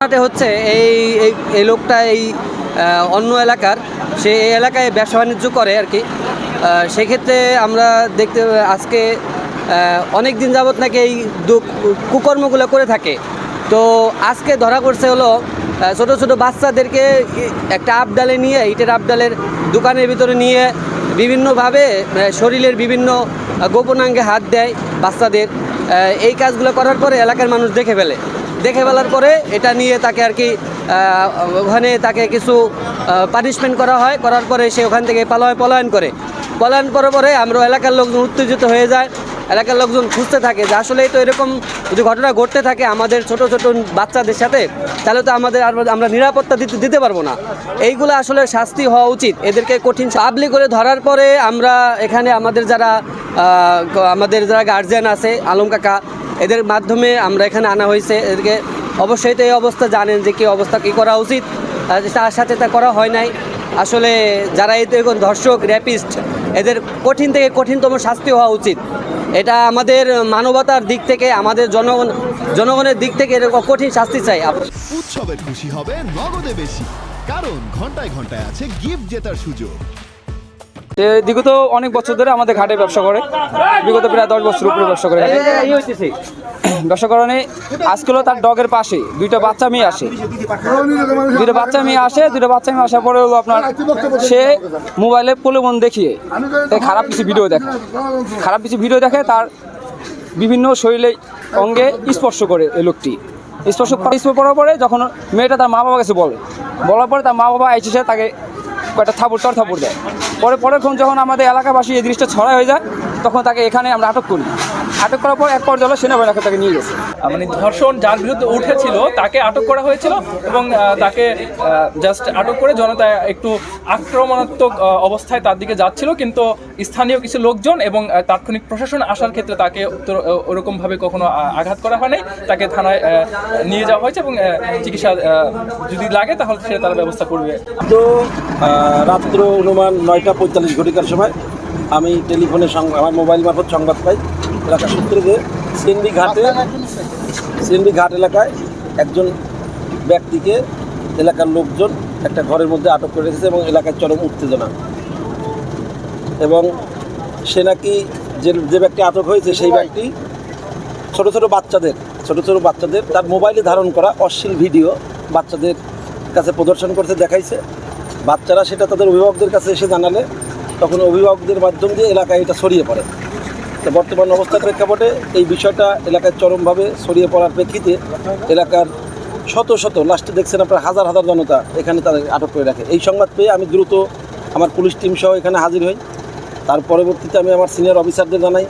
হচ্ছে এই এই এই লোকটা অন্য এলাকার সে এই এলাকায় ব্যবসা বাণিজ্য করে আর কি। সেক্ষেত্রে আমরা দেখতে আজকে অনেক দিন যাবত নাকি এই কুকর্মগুলো করে থাকে। তো আজকে ধরা পড়ছে হলো ছোট ছোট বাচ্চাদেরকে একটা আবডালে নিয়ে ইটের আবডালের দোকানের ভিতরে নিয়ে বিভিন্নভাবে শরীরের বিভিন্ন গোপনাঙ্গে হাত দেয় বাচ্চাদের। এই কাজগুলো করার পরে এলাকার মানুষ দেখে ফেলার পরে এটা নিয়ে তাকে আর কি ওখানে তাকে কিছু পানিশমেন্ট করার পরে সে ওখান থেকে পলায়ন করার পরে আমরা এলাকার লোকজন উত্তেজিত হয়ে যায়। এলাকার লোকজন খুঁজতে থাকে যে আসলে তো এরকম যদি ঘটনা ঘটতে থাকে আমাদের ছোট ছোট বাচ্চাদের সাথে, তাহলে তো আমরা নিরাপত্তা দিতে পারবো না। এইগুলো আসলে শাস্তি হওয়া উচিত, এদেরকে কঠিন পাবলিক করে ধরার পরে আমরা এখানে আমাদের যারা গার্জিয়ান আছে আলম কাকা, এদের মাধ্যমে আমরা এখানে আনা হয়েছে। এদেরকে অবশ্যই তো এই অবস্থা জানেন যে কী অবস্থা কী করা উচিত, তার সাথে তা করা হয় নাই। আসলে যারা এই ধর্ষক র্যাপিস্ট এদের কঠিন থেকে কঠিনতম শাস্তি হওয়া উচিত। এটা আমাদের মানবতার দিক থেকে, আমাদের জনগণের দিক থেকে এরকম কঠিন শাস্তি চাই। উৎসবের খুশি হবে নগদে বেশি, কারণ ঘন্টায় ঘন্টায় আছে গিফট জেতার সুযোগ। বিগত অনেক বছর ধরে আমাদের ঘাটে ব্যবসা করে, বিগত প্রায় 10 বছর উপরে ব্যবসা করে। ব্যবসা করানে আজকে তার ডগের পাশে দুইটা বাচ্চা মেয়ে আসে। দুইটা বাচ্চা মেয়ে আসার পরে হলো আপনার সে মোবাইলে প্রলোভন দেখিয়ে খারাপ কিছু ভিডিও দেখে তার বিভিন্ন শরীরে অঙ্গে স্পর্শ করে। এই লোকটি স্পর্শ করার পরে যখন মেয়েটা তার মা বাবার কাছে বলার পরে তার মা বাবা এসে তাকে কয়েকটা থাপড় দেয়। পরেক্ষণ যখন আমাদের এলাকাবাসী এই জিনিসটা ছড়া হয়ে যায়, তখন তাকে এখানে আমরা আটক করার পর এক পর্যায়ে সেনাবাহিনী তাকে নিয়ে গেছে। মানে ধর্ষণ যার বিরুদ্ধে উঠেছিল তাকে আটক করা হয়েছিল এবং তাকে জাস্ট আটক করে জনতা একটু আক্রমণাত্মক অবস্থায় তার দিকে যাচ্ছিল, কিন্তু স্থানীয় কিছু লোকজন এবং তাৎক্ষণিক প্রশাসন আসার ক্ষেত্রে তাকে ওরকমভাবে কখনো আঘাত করা হয় নাই। তাকে থানায় নিয়ে যাওয়া হয়েছে এবং চিকিৎসা যদি লাগে তাহলে সে তার ব্যবস্থা করবে। তো রাত্র অনুমান 9:45 ঘটিকার সময় আমি টেলিফোনে আমার মোবাইল মারফত সংবাদ পাই এলাকা সূত্রে যে সিএনবি ঘাট এলাকায় একজন ব্যক্তিকে এলাকার লোকজন একটা ঘরের মধ্যে আটক করে রেখেছে এবং এলাকার চরম উত্তেজনা। এবং সে নাকি যে ব্যক্তি আটক হয়েছে সেই ব্যক্তি ছোট ছোট বাচ্চাদের তার মোবাইলে ধারণ করা অশ্লীল ভিডিও বাচ্চাদের কাছে প্রদর্শন করতে দেখাইছে। বাচ্চারা সেটা তাদের অভিভাবকদের কাছে এসে জানালে তখন অভিভাবকদের মাধ্যম দিয়ে এলাকায় এটা ছড়িয়ে পড়ে। তো বর্তমান অবস্থার প্রেক্ষাপটে এই বিষয়টা এলাকায় চরমভাবে ছড়িয়ে পড়ার প্রেক্ষিতে এলাকার শত লাস্টে দেখছেন আপনার হাজার জনতা এখানে তাদের আটক করে রাখে। এই সংবাদ পেয়ে আমি দ্রুত আমার পুলিশ টিম সহ এখানে হাজির হই। তার পরবর্তীতে আমি আমার সিনিয়র অফিসারদের জানাই,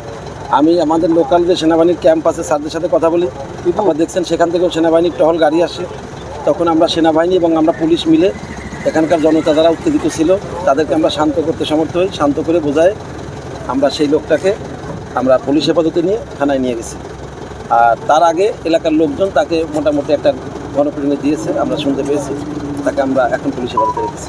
আমি আমাদের লোকাল যে সেনাবাহিনীর ক্যাম্প আছে স্যারদের সাথে কথা বলি। আপনারা দেখছেন সেখান থেকেও সেনাবাহিনীর টহল গাড়ি আসে। তখন আমরা সেনাবাহিনী এবং আমরা পুলিশ মিলে এখানকার জনতা যারা উত্তেজিত ছিল তাদেরকে আমরা শান্ত করতে সমর্থ হই। শান্ত করে বোঝায় আমরা সেই লোকটাকে আমরা পুলিশ হেফাজতে নিয়ে থানায় নিয়ে গেছি। আর তার আগে এলাকার লোকজন তাকে মোটামুটি একটা গণপিটুনি দিয়েছে, আমরা শুনতে পেয়েছি। তাকে আমরা এখন পুলিশ হেফাজতে রেখেছি।